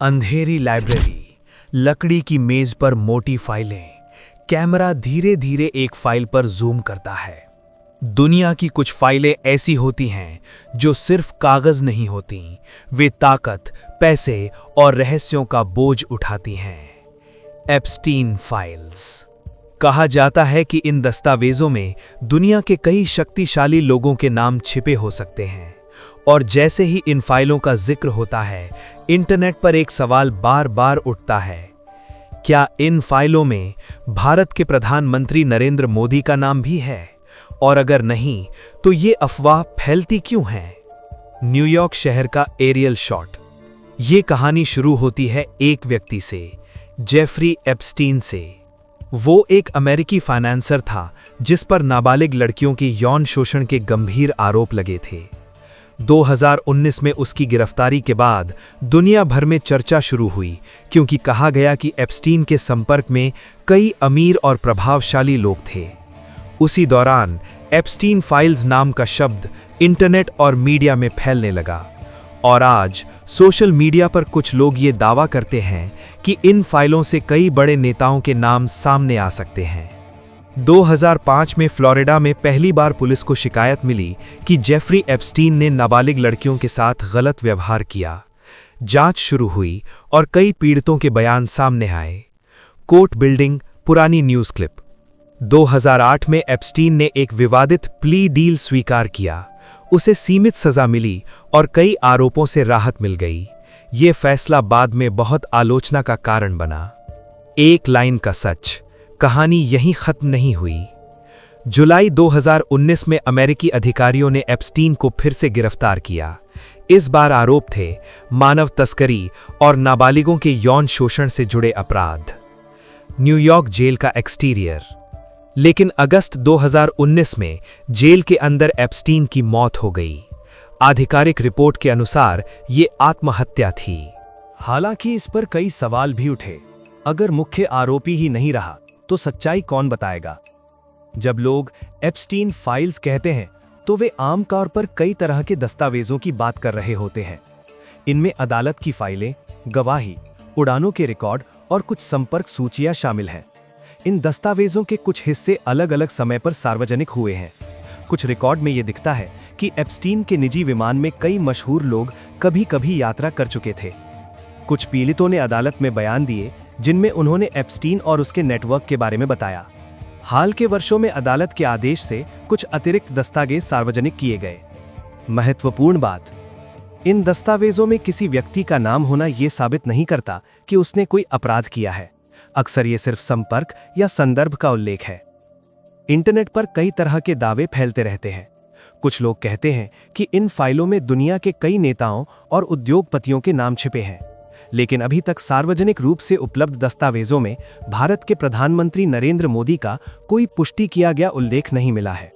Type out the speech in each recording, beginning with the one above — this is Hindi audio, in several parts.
अंधेरी लाइब्रेरी, लकड़ी की मेज पर मोटी फाइलें, कैमरा धीरे धीरे एक फाइल पर जूम करता है। दुनिया की कुछ फाइलें ऐसी होती हैं जो सिर्फ कागज नहीं होती, वे ताकत, पैसे और रहस्यों का बोझ उठाती हैं। Epstein files. कहा जाता है कि इन दस्तावेजों में दुनिया के कई शक्तिशाली लोगों के नाम छिपे हो सकते हैं, और जैसे ही इन फाइलों का जिक्र होता है, इंटरनेट पर एक सवाल बार बार उठता है, क्या इन फाइलों में भारत के प्रधानमंत्री नरेंद्र मोदी का नाम भी है? और अगर नहीं, तो ये अफवाह फैलती क्यों है? न्यूयॉर्क शहर का एरियल शॉट। ये कहानी शुरू होती है एक व्यक्ति से, जेफरी एप्स्टीन से। वो एक अमेरिकी फाइनेंसर था जिस पर नाबालिग लड़कियों की यौन शोषण के गंभीर आरोप लगे थे। 2019 में उसकी गिरफ्तारी के बाद दुनिया भर में चर्चा शुरू हुई, क्योंकि कहा गया कि एप्स्टीन के संपर्क में कई अमीर और प्रभावशाली लोग थे। उसी दौरान एप्स्टीन फाइल्स नाम का शब्द इंटरनेट और मीडिया में फैलने लगा, और आज सोशल मीडिया पर कुछ लोग ये दावा करते हैं कि इन फाइलों से कई बड़े नेताओं के नाम सामने आ सकते हैं। 2005 में फ्लोरिडा में पहली बार पुलिस को शिकायत मिली कि जेफरी एप्स्टीन ने नाबालिग लड़कियों के साथ गलत व्यवहार किया। जांच शुरू हुई और कई पीड़ितों के बयान सामने आए। कोर्ट बिल्डिंग, पुरानी न्यूज़ क्लिप। 2008 में एप्स्टीन ने एक विवादित प्ली डील स्वीकार किया। उसे सीमित सजा मिली और कई आरोपों से राहत मिल गई। ये फैसला बाद में बहुत आलोचना का कारण बना। एक लाइन का सच, कहानी यहीं खत्म नहीं हुई। जुलाई 2019 में अमेरिकी अधिकारियों ने एप्स्टीन को फिर से गिरफ्तार किया। इस बार आरोप थे मानव तस्करी और नाबालिगों के यौन शोषण से जुड़े अपराध। न्यूयॉर्क जेल का एक्सटीरियर। लेकिन अगस्त 2019 में जेल के अंदर एप्स्टीन की मौत हो गई। आधिकारिक रिपोर्ट के अनुसार ये आत्महत्या थी। हालांकि इस पर कई सवाल भी उठे। अगर मुख्य आरोपी ही नहीं रहा तो सच्चाई कौन बताएगा? जब लोग एप्स्टीन फाइल्स कहते हैं तो वे आमतौर पर कई तरह के दस्तावेजों की बात कर रहे होते हैं। इनमें अदालत की फाइलें, गवाही, उड़ानों के रिकॉर्ड और कुछ संपर्क सूचियां शामिल हैं। इन दस्तावेजों के कुछ हिस्से अलग अलग समय पर सार्वजनिक हुए हैं। कुछ रिकॉर्ड में यह दिखता है कि एप्स्टीन के निजी विमान में कई मशहूर लोग कभी कभी यात्रा कर चुके थे। कुछ पीड़ितों ने अदालत में बयान दिए जिनमें उन्होंने एप्स्टीन और उसके नेटवर्क के बारे में बताया। हाल के वर्षों में अदालत के आदेश से कुछ अतिरिक्त दस्तावेज सार्वजनिक किए गए। महत्वपूर्ण बात, इन दस्तावेजों में किसी व्यक्ति का नाम होना यह साबित नहीं करता कि उसने कोई अपराध किया है। अक्सर ये सिर्फ संपर्क या संदर्भ का उल्लेख है। इंटरनेट पर कई तरह के दावे फैलते रहते हैं। कुछ लोग कहते हैं कि इन फाइलों में दुनिया के कई नेताओं और उद्योगपतियों के नाम छिपे हैं, लेकिन अभी तक सार्वजनिक रूप से उपलब्ध दस्तावेजों में भारत के प्रधानमंत्री नरेंद्र मोदी का कोई पुष्टि किया गया उल्लेख नहीं मिला है।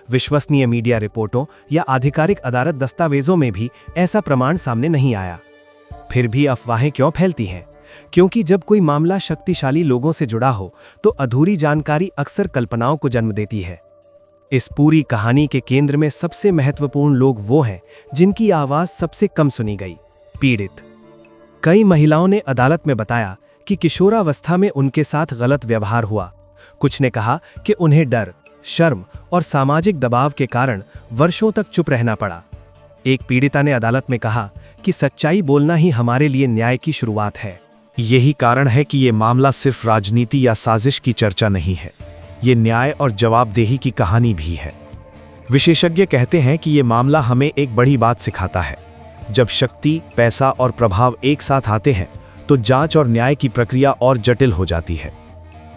विश्वसनीय मीडिया रिपोर्टों या आधिकारिक अदालत दस्तावेजों में भी ऐसा प्रमाण सामने नहीं आया। फिर भी अफवाहें क्यों फैलती हैं? क्योंकि जब कोई मामला शक्तिशाली लोगों से जुड़ा हो तो अधूरी जानकारी अक्सर कल्पनाओं को जन्म देती है। इस पूरी कहानी के केंद्र में सबसे महत्वपूर्ण लोग वो हैं जिनकी आवाज सबसे कम सुनी गई, पीड़ित। कई महिलाओं ने अदालत में बताया कि किशोरावस्था में उनके साथ गलत व्यवहार हुआ। कुछ ने कहा कि उन्हें डर, शर्म और सामाजिक दबाव के कारण वर्षों तक चुप रहना पड़ा। एक पीड़िता ने अदालत में कहा कि सच्चाई बोलना ही हमारे लिए न्याय की शुरुआत है। यही कारण है कि ये मामला सिर्फ राजनीति या साजिश की चर्चा नहीं है, ये न्याय और जवाबदेही की कहानी भी है। विशेषज्ञ कहते हैं कि ये मामला हमें एक बड़ी बात सिखाता है। जब शक्ति, पैसा और प्रभाव एक साथ आते हैं तो जांच और न्याय की प्रक्रिया और जटिल हो जाती है।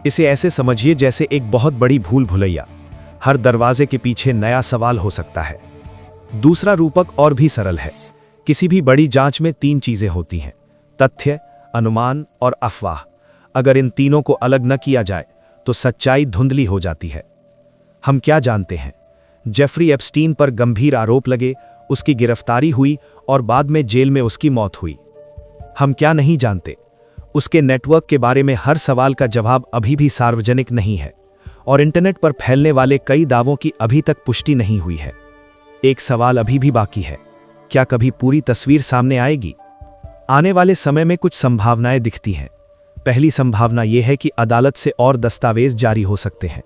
इसे ऐसे समझिए जैसे एक बहुत बड़ी भूल भुलैया। हर दरवाजे के पीछे नया सवाल हो सकता है। दूसरा रूपक और भी सरल है। किसी भी बड़ी जांच में 3 चीजें होती हैं: तथ्य, अनुमान और अफवाह। अगर इन तीनों को अलग न किया जाए तो सच्चाई धुंधली हो जाती है। हम क्या जानते हैं? जेफरी एप्स्टीन पर गंभीर आरोप लगे, उसकी गिरफ्तारी हुई और बाद में जेल में उसकी मौत हुई। हम क्या नहीं जानते? उसके नेटवर्क के बारे में हर सवाल का जवाब अभी भी सार्वजनिक नहीं है, और इंटरनेट पर फैलने वाले कई दावों की अभी तक पुष्टि नहीं हुई है। एक सवाल अभी भी बाकी है, क्या कभी पूरी तस्वीर सामने आएगी? आने वाले समय में कुछ संभावनाएं दिखती हैं। पहली संभावना यह है कि अदालत से और दस्तावेज जारी हो सकते हैं।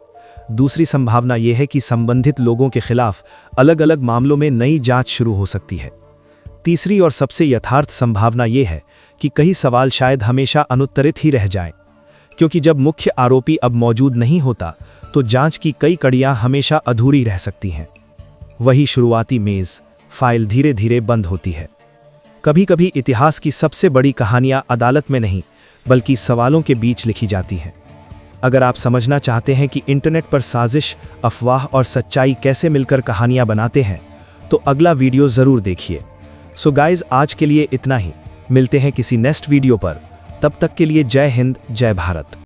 दूसरी संभावना यह है कि संबंधित लोगों के खिलाफ अलग अलग मामलों में नई जांच शुरू हो सकती है। तीसरी और सबसे यथार्थ संभावना यह है कि कई सवाल शायद हमेशा अनुत्तरित ही रह जाएं, क्योंकि जब मुख्य आरोपी अब मौजूद नहीं होता तो जांच की कई कड़ियां हमेशा अधूरी रह सकती हैं। वही शुरुआती मेज फाइल धीरे धीरे बंद होती है। कभी कभी इतिहास की सबसे बड़ी कहानियां अदालत में नहीं बल्कि सवालों के बीच लिखी जाती हैं। अगर आप समझना चाहते हैं कि इंटरनेट पर साजिश, अफवाह और सच्चाई कैसे मिलकर कहानियां बनाते हैं, तो अगला वीडियो ज़रूर देखिए। सो गाइज, आज के लिए इतना ही। मिलते हैं किसी नेक्स्ट वीडियो पर। तब तक के लिए जय हिंद, जय भारत।